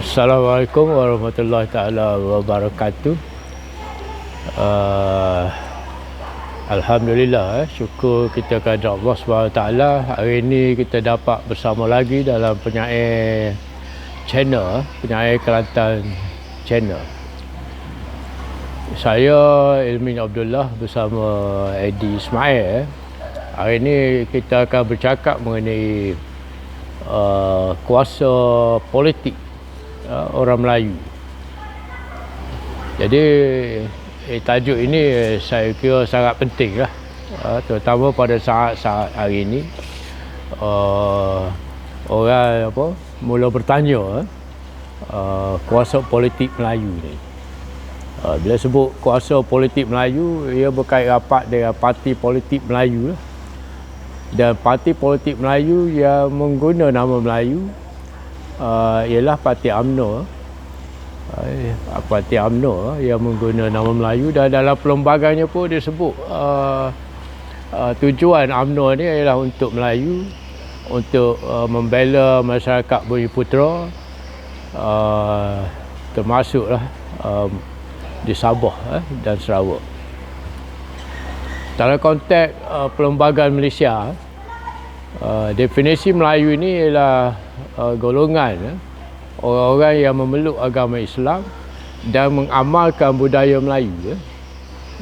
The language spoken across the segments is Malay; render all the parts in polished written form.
Assalamualaikum warahmatullahi taala wabarakatuh. Alhamdulillah, syukur kita kepada Allah SWT. Hari ini kita dapat bersama lagi dalam penyair channel, penyair Kelantan channel. Saya Ilmin Abdullah bersama Eddie Ismail. Hari ini kita akan bercakap mengenai kuasa politik orang Melayu. Jadi tajuk ini saya kira sangat penting lah, terutama pada saat-saat hari ini. Orang mula bertanya kuasa politik Melayu ni. Bila sebut kuasa politik Melayu, ia berkait rapat dengan parti politik Melayu lah. Dan parti politik Melayu yang mengguna nama Melayu ialah Parti UMNO. Parti UMNO yang mengguna nama Melayu, dan dalam perlembagaannya pun dia sebut tujuan UMNO ni ialah untuk Melayu, untuk membela masyarakat Bumiputera, termasuklah di Sabah dan Sarawak. Dalam konteks perlembagaan Malaysia, definisi Melayu ini ialah golongan orang-orang yang memeluk agama Islam dan mengamalkan budaya Melayu,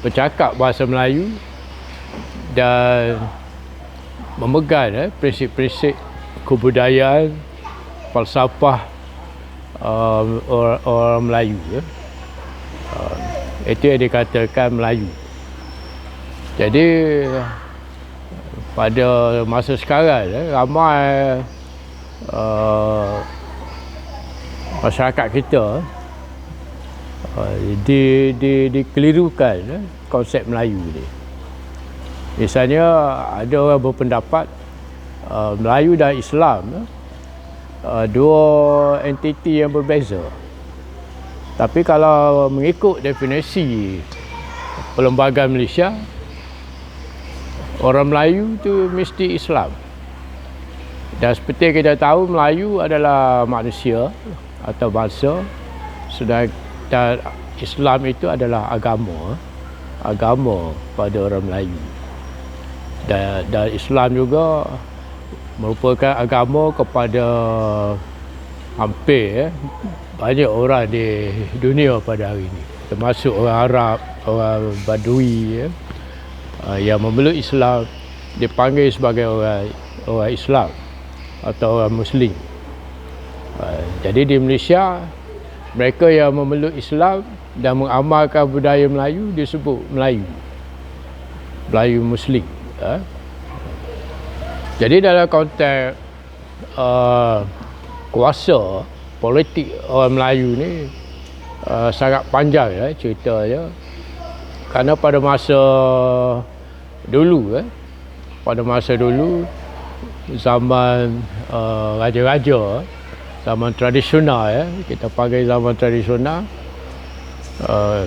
bercakap bahasa Melayu dan memegang prinsip-prinsip kebudayaan, falsafah orang Melayu. Itu yang dikatakan Melayu. Jadi pada masa sekarang ramai masyarakat kita dikelirukan konsep Melayu ni. Misalnya ada orang berpendapat Melayu dan Islam dua entiti yang berbeza. Tapi kalau mengikut definisi perlembagaan Malaysia, orang Melayu tu mesti Islam. Dan seperti kita tahu, Melayu adalah manusia atau bangsa, sedangkan Islam itu adalah agama pada orang Melayu. Dan Islam juga merupakan agama kepada hampir banyak orang di dunia pada hari ini, termasuk orang Arab, orang Badui yang memeluk Islam dipanggil sebagai orang Islam atau orang Muslim. Jadi di Malaysia, mereka yang memeluk Islam dan mengamalkan budaya Melayu disebut Melayu Muslim. Jadi dalam konteks kuasa politik orang Melayu ni sangat panjang ceritanya. Kerana pada masa dulu, zaman raja-raja, zaman tradisional, kita panggil zaman tradisional,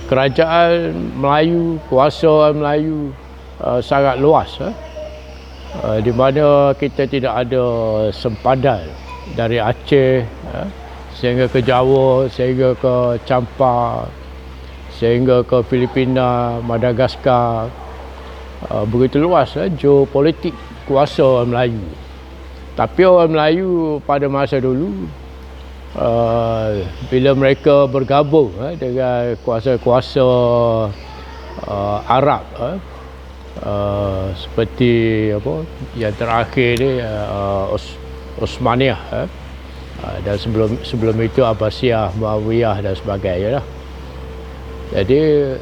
kerajaan Melayu, kuasa orang Melayu sangat luas, di mana kita tidak ada sempadan dari Aceh sehingga ke Jawa, sehingga ke Champa, sehingga ke Filipina, Madagaskar. Begitu luas geopolitik kuasa orang Melayu. Tapi orang Melayu pada masa dulu, bila mereka bergabung dengan kuasa-kuasa Arab, seperti yang terakhir ni, Osmaniyah, dan sebelum itu Abbasiyah, Muawiyah dan sebagainya lah. Jadi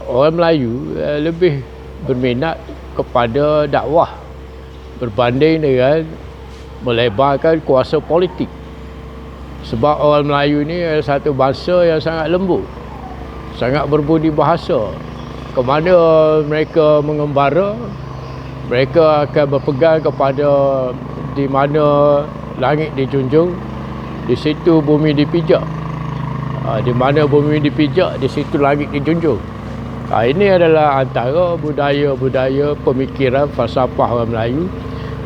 orang Melayu lebih berminat kepada dakwah berbanding dengan melebarkan kuasa politik. Sebab orang Melayu ni adalah satu bangsa yang sangat lembut, sangat berbudi bahasa. Ke mana mereka mengembara, mereka akan berpegang kepada di mana langit dijunjung, di situ bumi dipijak. Di mana bumi dipijak, di situ langit dijunjung. Ini adalah antara budaya-budaya pemikiran falsafah orang Melayu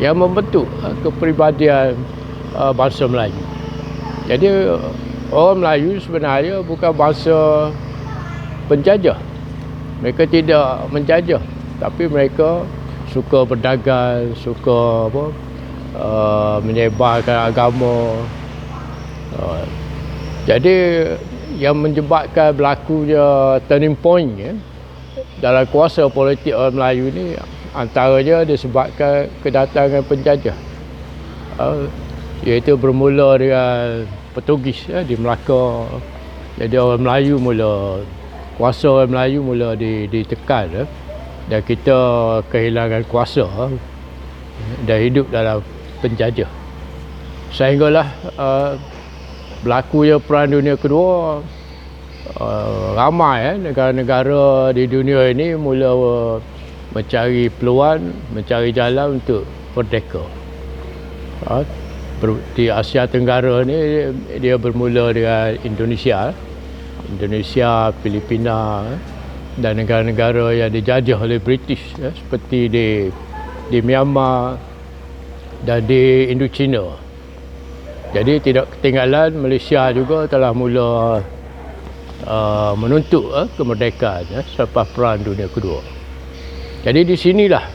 yang membentuk kepribadian bangsa Melayu. Jadi orang Melayu sebenarnya bukan bangsa penjajah. Mereka tidak menjajah, tapi mereka suka berdagang, suka menyebarkan agama. Jadi yang menyebabkan berlakunya turning point dalam kuasa politik orang Melayu ni antaranya disebabkan kedatangan penjajah, iaitu bermula dengan Portugis di Melaka. Jadi orang Melayu kuasa orang Melayu mula ditekan, dan kita kehilangan kuasa dan hidup dalam penjajah. Sehinggalah berlakunya Perang Dunia Kedua, ramai negara-negara di dunia ini mula mencari peluang, mencari jalan untuk merdeka. Di Asia Tenggara ni dia bermula dengan Indonesia, Filipina dan negara-negara yang dijajah oleh British seperti di Myanmar dan di Indochina. Jadi tidak ketinggalan Malaysia juga telah mula menuntut kemerdekaan selepas Perang Dunia Kedua. Jadi di sinilah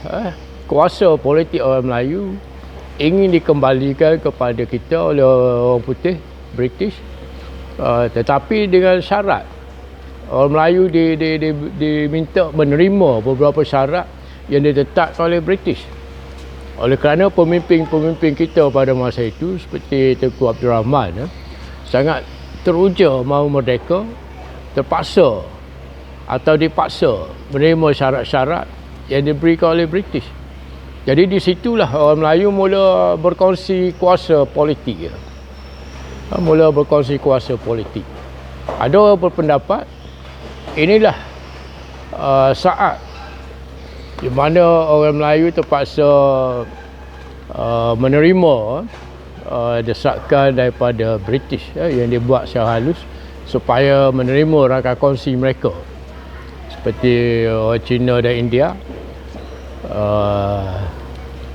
kuasa politik orang Melayu ingin dikembalikan kepada kita oleh orang putih British, tetapi dengan syarat. Orang Melayu diminta menerima beberapa syarat yang ditetapkan oleh British. Oleh kerana pemimpin-pemimpin kita pada masa itu seperti Tengku Abdul Rahman sangat teruja mahu merdeka, terpaksa atau dipaksa menerima syarat-syarat yang diberikan oleh British. Jadi di situlah orang Melayu mula berkongsi kuasa politik. Mula berkongsi kuasa politik. Ada orang berpendapat inilah saat di mana orang Melayu terpaksa menerima desakan daripada British yang dibuat secara halus supaya menerima rakan kongsi mereka seperti orang Cina dan India,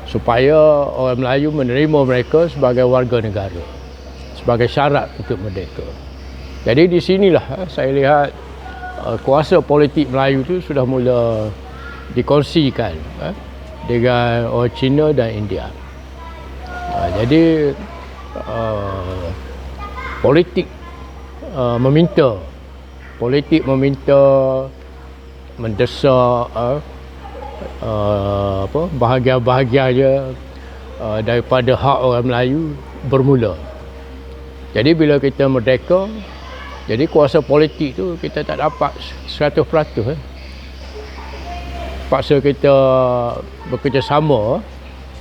supaya orang Melayu menerima mereka sebagai warga negara sebagai syarat untuk merdeka. Jadi di sinilah saya lihat kuasa politik Melayu itu sudah mula dikongsikan dengan orang Cina dan India. Jadi politik meminta mendesak bahagian-bahagiannya daripada hak orang Melayu bermula. Jadi bila kita merdeka, jadi kuasa politik tu kita tak dapat 100%. Paksa kita bekerjasama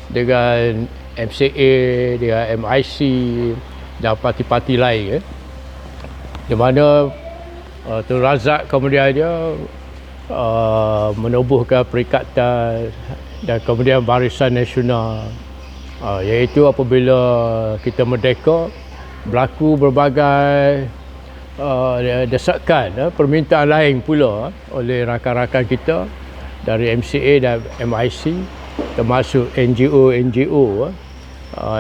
dengan MCA, dengan MIC dan parti-parti lain, di mana Tun Razak kemudiannya menubuhkan Perikatan dan kemudian Barisan Nasional, iaitu apabila kita merdeka berlaku berbagai desakan, permintaan lain pula oleh rakan-rakan kita dari MCA dan MIC, termasuk NGO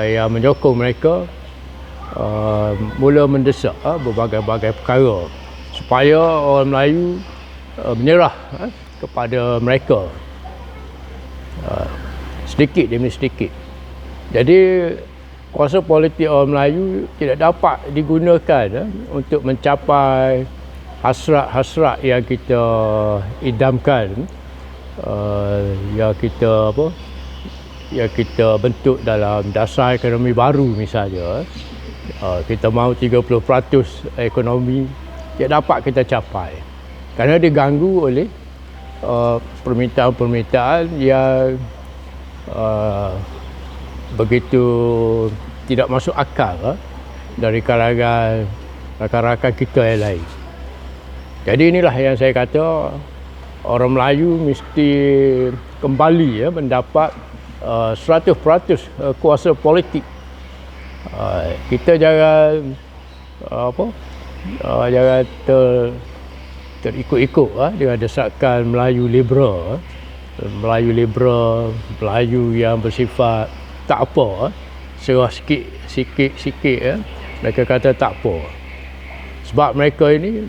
yang menyokong mereka mula mendesak berbagai-bagai perkara supaya orang Melayu menyerah kepada mereka sedikit demi sedikit. Jadi kuasa politik orang Melayu tidak dapat digunakan untuk mencapai hasrat-hasrat yang kita idamkan, yang kita bentuk dalam dasar ekonomi baru misalnya. Kita mahu 30% ekonomi tidak dapat kita capai kerana diganggu oleh permintaan-permintaan yang begitu tidak masuk akal dari kalangan rakan-rakan kita yang lain. Jadi inilah yang saya kata, orang Melayu mesti kembali mendapat 100% kuasa politik. Kita jangan jangan terikut-ikut dengan desakan Melayu liberal, Melayu yang bersifat tak apa, serah sikit mereka kata tak apa. Sebab mereka ini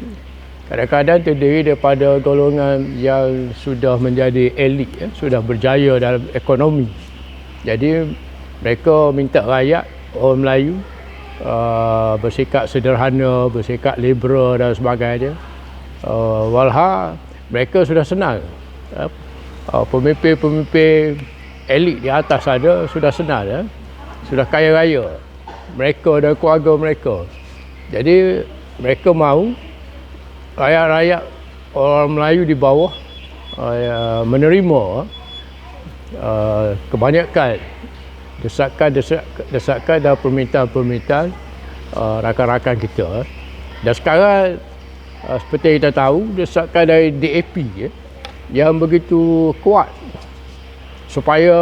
kadang-kadang terdiri daripada golongan yang sudah menjadi elit, sudah berjaya dalam ekonomi. Jadi mereka minta rakyat, orang Melayu, bersikap sederhana, bersikap liberal dan sebagainya. Walhal mereka sudah senang. Pemimpin-pemimpin elit di atas ada sudah senang, sudah kaya raya mereka dan keluarga mereka. Jadi mereka mahu rakyat-rakyat orang Melayu di bawah menerima kebanyakan desakan dan permintaan-permintaan rakan-rakan kita. Dan sekarang seperti kita tahu, desakan dari DAP yang begitu kuat supaya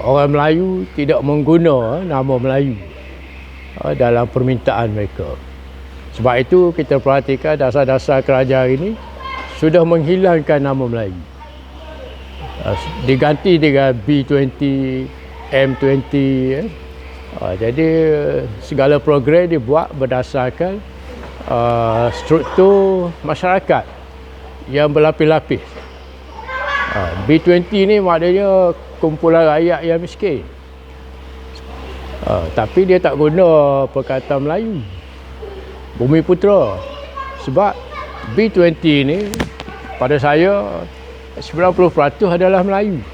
orang Melayu tidak mengguna nama Melayu dalam permintaan mereka. Sebab itu kita perhatikan dasar-dasar kerajaan ini sudah menghilangkan nama Melayu. Diganti dengan B20, M20. Jadi segala program dibuat berdasarkan struktur masyarakat yang berlapis-lapis. B20 ni maknanya kumpulan rakyat yang miskin. Tapi dia tak guna perkataan Melayu, Bumiputera. Sebab B20 ni pada saya 90% adalah Melayu,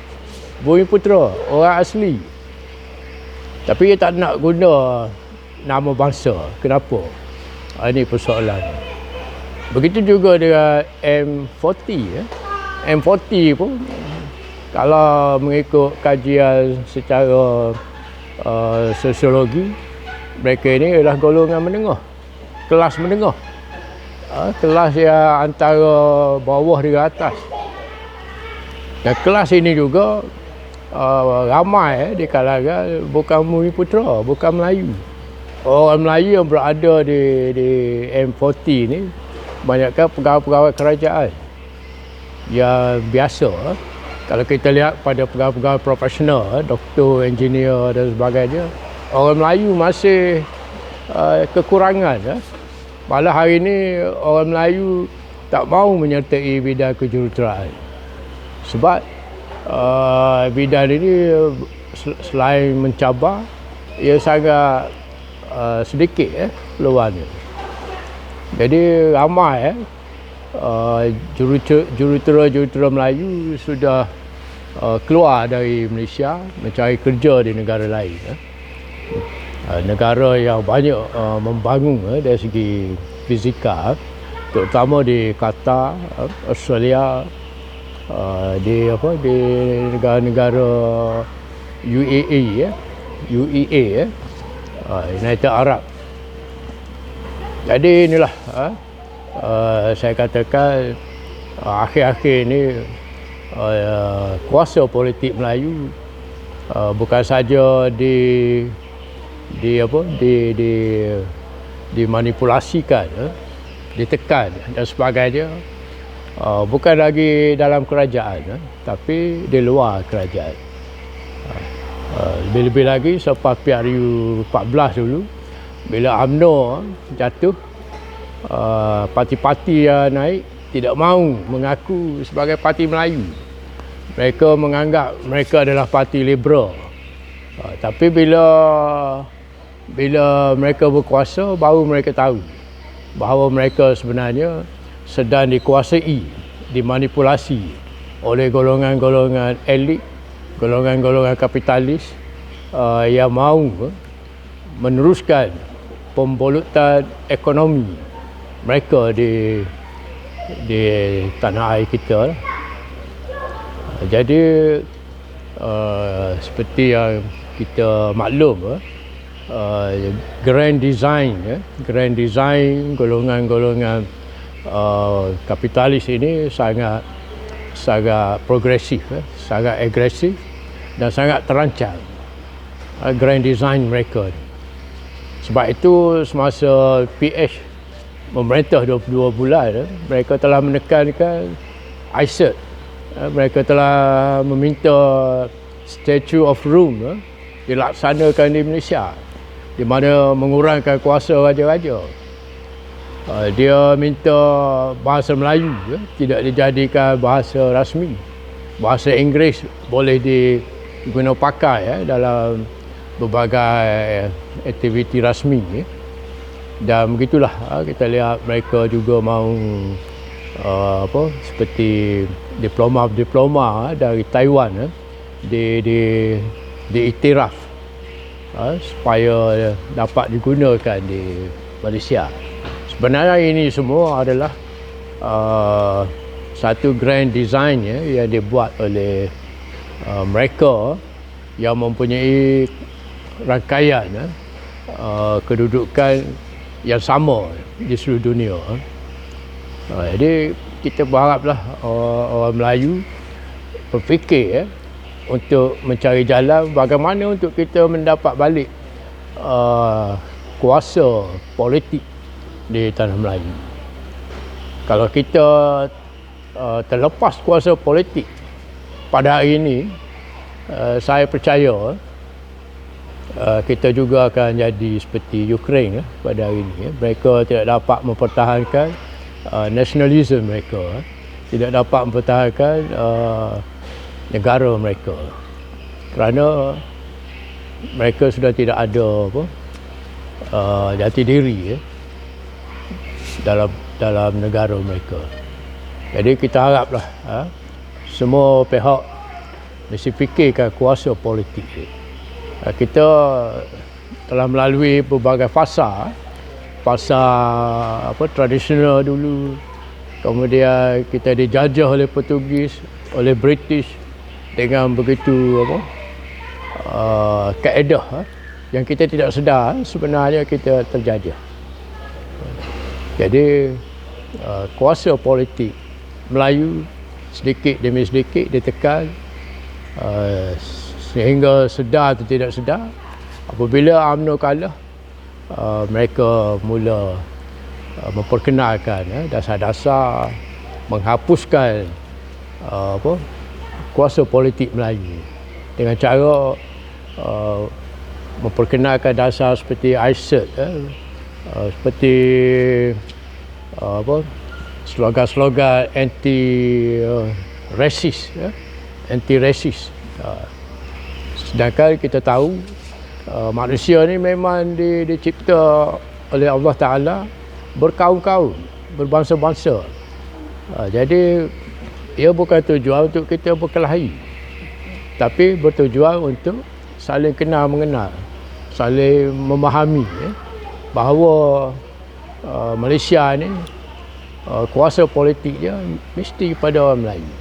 Bumiputera, orang asli. Tapi dia tak nak guna nama bangsa. Kenapa? Ini persoalan. Begitu juga dengan M40. M40 pun kalau mengikut kajian secara sosiologi, mereka ini adalah golongan menengah, kelas menengah, kelas yang antara bawah dengan atas. Dan kelas ini juga ramai di kalangan bukan Bumiputera, bukan Melayu. Orang Melayu yang berada di M40 ni banyakkan pegawai-pegawai kerajaan yang biasa. Kalau kita lihat pada pegawai-pegawai profesional, doktor, engineer dan sebagainya, orang Melayu masih kekurangan. Malah hari ini orang Melayu tak mahu menyertai bidang kejuruteraan. Sebab bidang ini selain mencabar, ia sangat sedikit peluangnya. Jadi ramai jurutera Melayu sudah keluar dari Malaysia mencari kerja di negara lain. Negara yang banyak membangun dari segi fizikal, terutama di Qatar, Australia, di negara-negara UEA, United Arab. Jadi inilah saya katakan akhir-akhir ini kuasa politik Melayu bukan saja dimanipulasikan, ditekan dan sebagainya, bukan lagi dalam kerajaan, tapi di luar kerajaan. Lebih-lebih lagi selepas PRU 14 dulu, bila UMNO jatuh, parti-parti yang naik tidak mahu mengaku sebagai parti Melayu. Mereka menganggap mereka adalah parti liberal. Tapi bila mereka berkuasa, baru mereka tahu bahawa mereka sebenarnya sedang dikuasai, dimanipulasi oleh golongan-golongan elit, golongan-golongan kapitalis yang mahu meneruskan pembulutan ekonomi mereka di tanah air kita. Jadi seperti yang kita maklum, grand design golongan-golongan kapitalis ini sangat progresif, sangat agresif dan sangat terancam grand design mereka. Sebab itu semasa PH memerintah 22 bulan, mereka telah menekankan ISET. Mereka telah meminta Statute of Rome dilaksanakan di Malaysia. di mana mengurangkan kuasa raja-raja. Dia minta bahasa Melayu tidak dijadikan bahasa rasmi. Bahasa Inggeris boleh diguna pakai dalam berbagai aktiviti rasmi. Dan begitulah kita lihat mereka juga mahu seperti diploma dari Taiwan diiktiraf supaya dapat digunakan di Malaysia. Sebenarnya ini semua adalah satu grand design yang dibuat oleh mereka yang mempunyai rangkaian kedudukan yang sama di seluruh dunia. Jadi kita berharaplah orang Melayu berfikir untuk mencari jalan bagaimana untuk kita mendapat balik kuasa politik di tanah Melayu. Kalau kita terlepas kuasa politik pada hari ini, saya percaya kita juga akan jadi seperti Ukraine pada hari ini. Mereka tidak dapat mempertahankan nasionalisme mereka, tidak dapat mempertahankan negara mereka kerana mereka sudah tidak ada jati diri dalam negara mereka. Jadi kita haraplah semua pihak mesti fikirkan kuasa politik. Kita telah melalui berbagai fasa tradisional dulu, kemudian kita dijajah oleh Portugis, oleh British dengan begitu kaedah yang kita tidak sedar sebenarnya kita terjajah. Jadi kuasa politik Melayu sedikit demi sedikit ditekan sehingga sedar atau tidak sedar, apabila UMNO kalah, mereka mula memperkenalkan dasar-dasar menghapuskan kuasa politik Melayu dengan cara memperkenalkan dasar seperti ISET, seperti slogan-slogan anti-rasis. Sedangkan kita tahu manusia ni memang dicipta oleh Allah Ta'ala berkaum-kaum, berbangsa-bangsa. Jadi ia bukan tujuan untuk kita berkelahi, tapi bertujuan untuk saling kenal mengenal, saling memahami bahawa Malaysia ni kuasa politik dia mesti pada orang Melayu.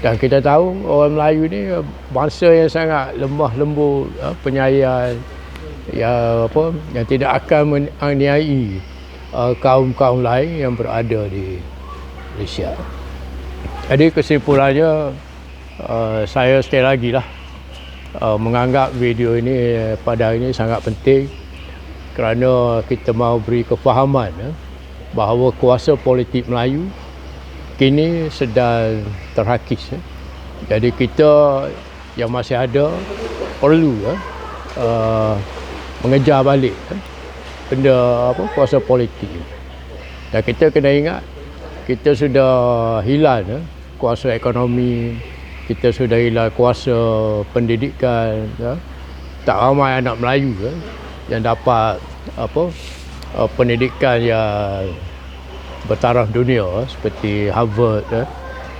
Dan kita tahu orang Melayu ni bangsa yang sangat lemah lembut, penyayang, yang tidak akan menganiai kaum-kaum lain yang berada di Malaysia. Jadi kesimpulannya, saya sekali lagi menganggap video ini pada hari ini sangat penting kerana kita mahu beri kefahaman bahawa kuasa politik Melayu kini sedang terhakis. Jadi kita yang masih ada perlu mengejar balik benda kuasa politik. Dan kita kena ingat, kita sudah hilang kuasa ekonomi, kita sudah hilang kuasa pendidikan. Tak ramai anak Melayu yang dapat pendidikan yang bertaraf dunia seperti Harvard,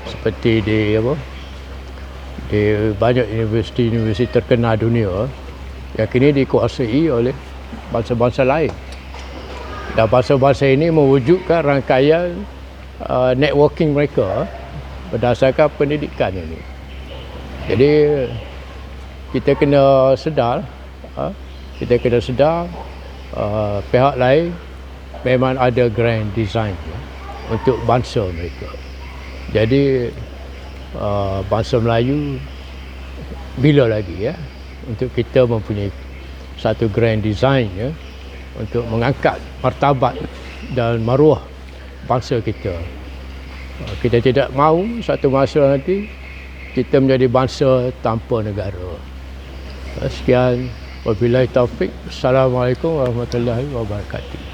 seperti di banyak universiti terkenal dunia yang kini dikuasai oleh bangsa-bangsa lain. Dan bangsa-bangsa ini mewujudkan rangkaian networking mereka berdasarkan pendidikan ini. Jadi kita kena sedar, pihak lain memang ada grand design untuk bangsa mereka. Jadi bangsa Melayu bila lagi untuk kita mempunyai satu grand design untuk mengangkat martabat dan maruah bangsa kita. Kita tidak mahu satu masa nanti kita menjadi bangsa tanpa negara. Sekian, Wabillahi taufik. Assalamualaikum warahmatullahi wabarakatuh.